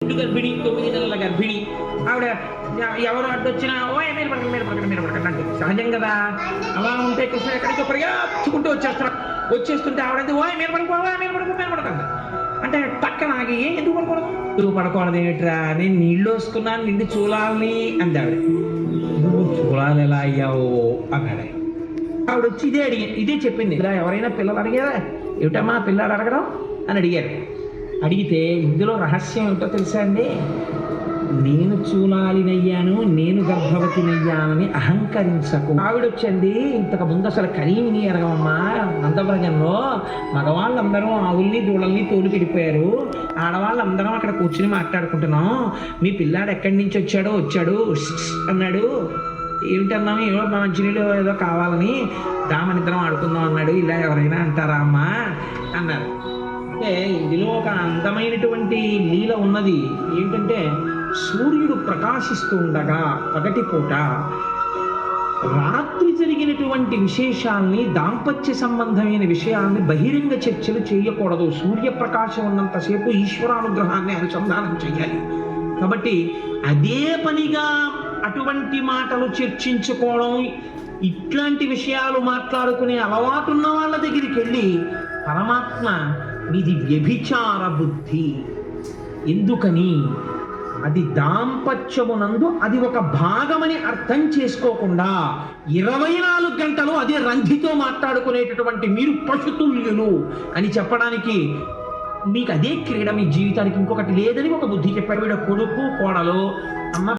గర్భిణి 9 నెలల గర్భిణి ఆవిడ ఎవరు అడ్డొచ్చినా ఓ మీరు పడకండి అంటే సహజం కదా. అలా ఉంటే కృష్ణ ఎక్కడికి పరిగెత్తుకుంటూ వచ్చేస్తుంటే ఆవిడ ఓ మీరు పడుకోండి అంటే పక్కన ఆగి ఎందుకు పడుకోవడం, నువ్వు పడుకోవడం ఏమిట్రా, నేను నీళ్ళు వస్తున్నాను నిండి చూడాలని అంది ఆవిడ. నువ్వు చూడాలి ఎలా అయ్యావు అన్నాడు. ఆవిడ వచ్చి ఇదే చెప్పింది. ఇలా ఎవరైనా పిల్లలు అడిగారా, ఏమిటమ్మా పిల్లాడు అడగడం అని అడిగారు. అడిగితే ఇందులో రహస్యం ఏమిటో తెలుసా అండి, నేను చూలాలినయ్యాను, నేను గర్భవతినయ్యానని అహంకరించకు. ఆవిడొచ్చింది ఇంతకు ముందు అసలు కరీమిని ఎరగమమ్మా, నందవ్రజంలో మగవాళ్ళందరూ ఆవుల్ని దూడల్ని తోలు పెడిపోయారు, ఆడవాళ్ళందరం అక్కడ కూర్చుని మాట్లాడుకుంటున్నాం, మీ పిల్లాడు ఎక్కడి నుంచి వచ్చాడు అన్నాడు. ఏమిటన్నాము, ఏదో మంచినీళ్ళు ఏదో కావాలని దామనిద్దరం ఆడుకుందాం అన్నాడు. ఇలా ఎవరైనా అంటారా అమ్మా అన్నారు. అంటే ఇందులో ఒక అందమైనటువంటి లీల ఉన్నది. ఏంటంటే సూర్యుడు ప్రకాశిస్తూ ఉండగా పగటిపూట రాత్రి జరిగినటువంటి విశేషాల్ని, దాంపత్య సంబంధమైన విషయాల్ని బహిరంగ చర్చలు చేయకూడదు. సూర్యప్రకాశం ఉన్నంతసేపు ఈశ్వరానుగ్రహాన్ని అనుసంధానం చేయాలి. కాబట్టి అదే పనిగా అటువంటి మాటలు చర్చించుకోవడం, ఇట్లాంటి విషయాలు మాట్లాడుకునే అలవాటున్న వాళ్ళ దగ్గరికి వెళ్ళి పరమాత్మ ఇది వ్యభిచార బుద్ధి, ఎందుకని అది దాంపత్యమునందు అది ఒక భాగమని అర్థం చేసుకోకుండా 24 గంటలు అదే రంధితో మాట్లాడుకునేటటువంటి మీరు పశుతుల్యులు అని చెప్పడానికి, మీకు అదే క్రీడ, మీ జీవితానికి ఇంకొకటి లేదని ఒక బుద్ధి చెప్పాడు. వీడ కొడుకు కోడలు అమ్మ